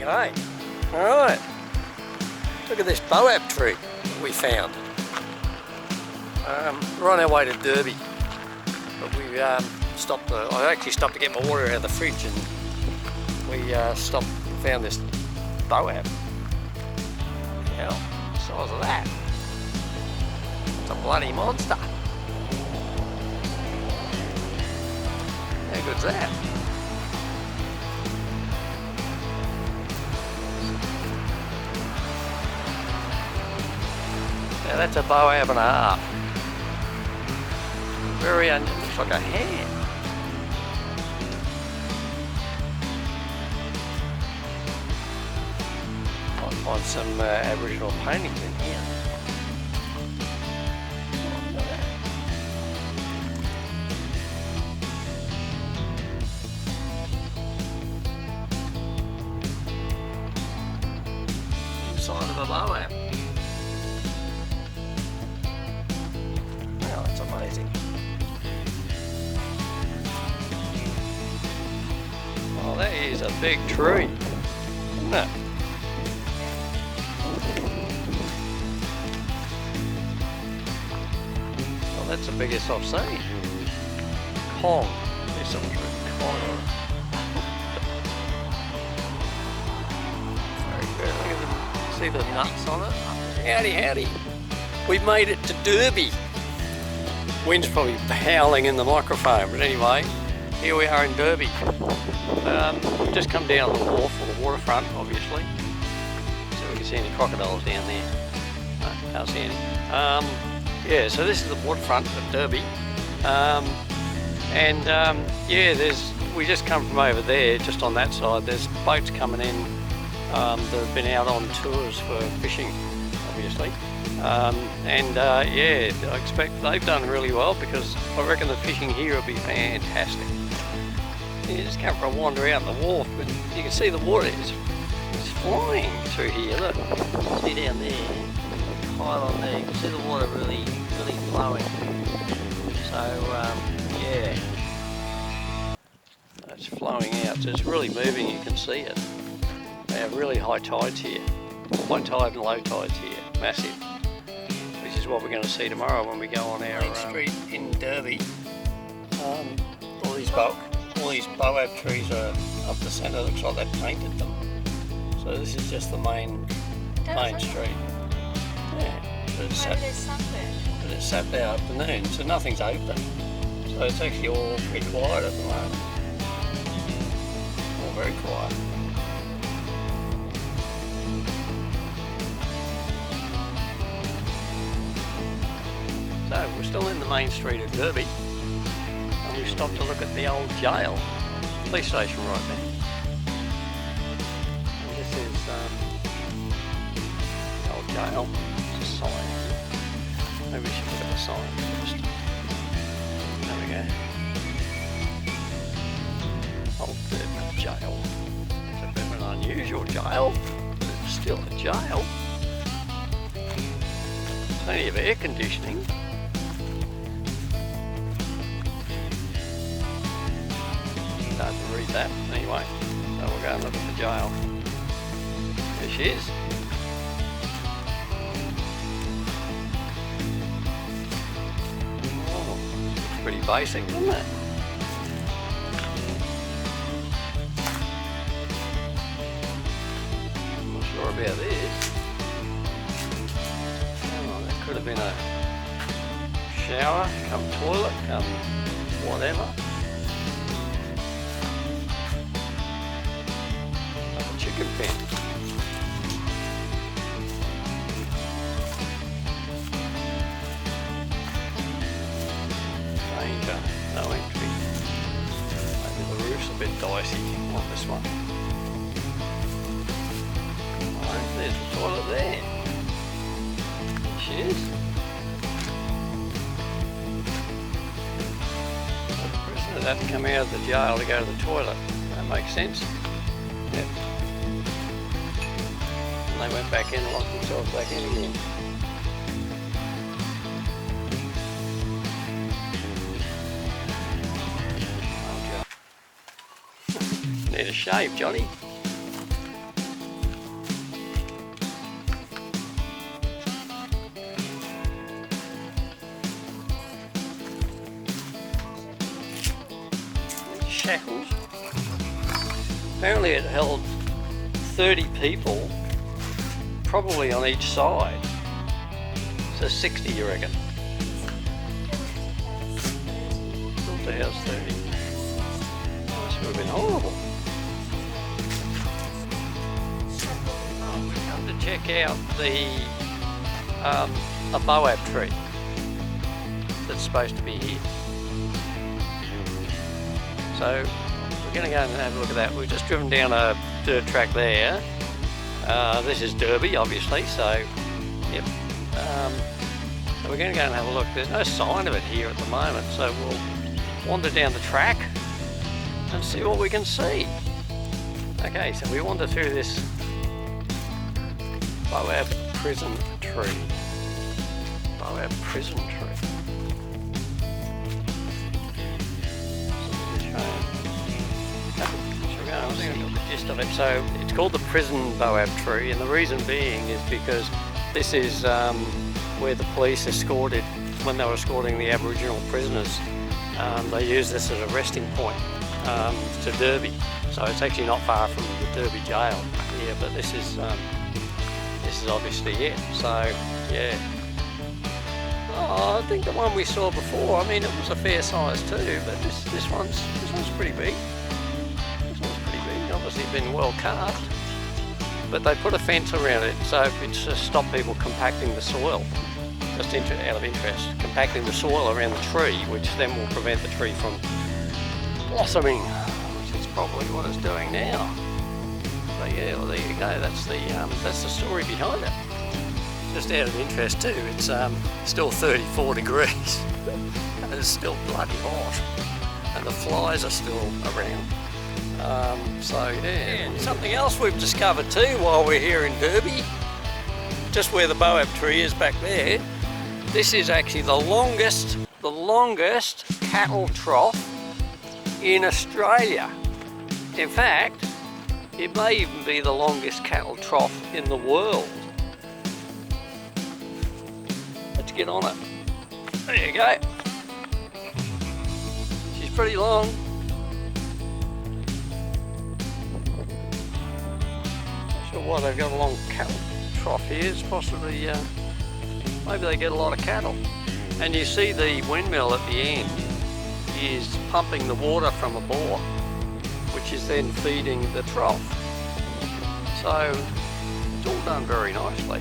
Okay, alright. Look at this Boab tree we found. We're on our way to Derby. But we stopped, I actually stopped to get my water out of the fridge, and we found this Boab. Hell, the size of that. It's a bloody monster. How good's that? Now that's a Boab and a half. Very looks like a hand. Might find some Aboriginal paintings in here. Inside of a Boab. Wow, that's amazing. Oh, that is a big tree, isn't it? Well, that's the biggest I've seen. Kong. There's some tree. Kong. Very good. Look at them. See the nuts on it? Howdy, howdy. We've made it to Derby. Wind's probably howling in the microphone, but anyway, here we are in Derby. Just come down the wharf, or the waterfront, obviously. So we can see any crocodiles down there. No, can't see any. Yeah, so this is the waterfront of Derby. Yeah, we just come from over there, just on that side. There's boats coming in that have been out on tours for fishing, obviously. Yeah, I expect they've done really well, because I reckon the fishing here will be fantastic. You just come for a wander out on the wharf, but you can see the water is flying through here. Look, see down there, high on there, you can see the water really flowing. So yeah, it's flowing out, so it's really moving, you can see it. They have really high tides here, high tide and low tides here, massive. Which is what we're going to see tomorrow when we go on our main street in Derby. All these Boab trees are up the centre. Looks like they've painted them. So this is just the main street. Yeah, but it's Saturday afternoon, so nothing's open. So it's actually all pretty quiet at the moment. All very quiet. So we're still in the main street of Derby, and we stopped to look at the old jail, police station right there. And this is the old jail. It's a sign. Maybe we should look at the sign first. There we go. Old Derby jail. It's a bit of an unusual jail, but it's still a jail. Plenty of air conditioning. Hard to read that anyway, so we'll go and look at the jail. There she is. Oh, looks pretty basic, doesn't it? I'm not sure about this. Oh, that could have been a shower, come toilet, come whatever. Chicken pen. Danger, no entry. Maybe the roof's a bit dicey on this one. Oh, there's the toilet there. There she is. So the prisoners have to come out of the jail to go to the toilet. That makes sense. Yep. They went back in and locked themselves back in again. Oh, Need a shave, Johnny. shackles. Apparently it held 30 people, probably on each side. So 60, you reckon? Built the house 30. This would have been horrible. We've come to check out a Boab tree that's supposed to be here. So we're going to go and have a look at that. We've just driven down a dirt track there. This is Derby, obviously, so yep. So we're going to go and have a look. There's no sign of it here at the moment, so we'll wander down the track and see what we can see. Okay, so we wander through this Boab prison tree. Boab prison tree. I think I got the gist of it. So it's called the prison Boab tree, and the reason being is because this is where the police escorted, when they were escorting the Aboriginal prisoners, they used this as a resting point to Derby. So it's actually not far from the Derby jail here, but this is obviously it. So yeah. Oh, I think the one we saw before, I mean, it was a fair size too, but this one's pretty big. This one's pretty big. Obviously been well carved, but they put a fence around it, so it's to stop people compacting the soil. Just out of interest, compacting the soil around the tree, which then will prevent the tree from blossoming, which is probably what it's doing now. So yeah, well, there you go. That's the story behind it. Just out of interest too, it's still 34 degrees and it's still bloody hot, and the flies are still around. So yeah, and something else we've discovered too while we're here in Derby, just where the Boab tree is back there. This is actually the longest cattle trough in Australia. In fact, it may even be the longest cattle trough in the world. Let's get on it. There you go. She's pretty long. Not sure why they've got a long cattle trough here. It's possibly, maybe they get a lot of cattle. And you see the windmill at the end is pumping the water from a bore, which is then feeding the trough. So it's all done very nicely.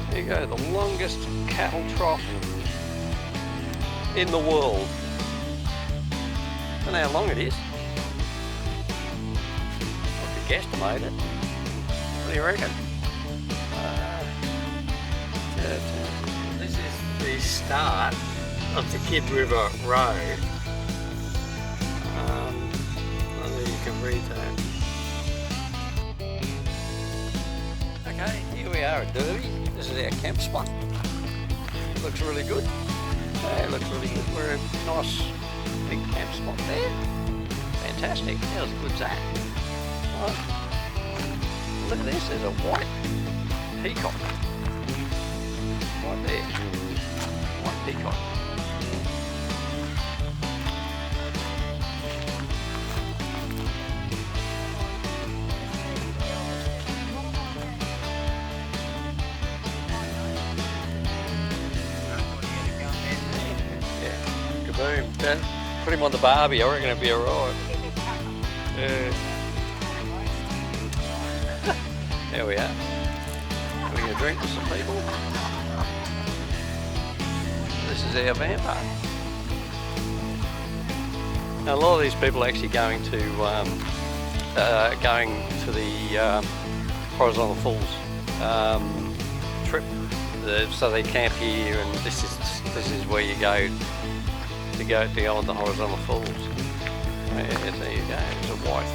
There you go, the longest cattle trough in the world. I don't know how long it is. I could guesstimate it. What do you reckon? This is the start of the Kid River Road. There you can read that. Okay, here we are at Derby. This is our camp spot. Looks really good. Yeah, it looks really good. We're in a nice big camp spot there. Fantastic. How good's that? Right. Look at this, there's a white peacock. Right there. White peacock. Boom. Put him on the barbie, I reckon it'd be alright. Yeah. There we are. Having a drink with some people. This is our van park. Now a lot of these people are actually going to the Horizontal Falls trip. So they camp here, and this is where you go to go on the Horizontal Falls. Yeah, there you go. It's a white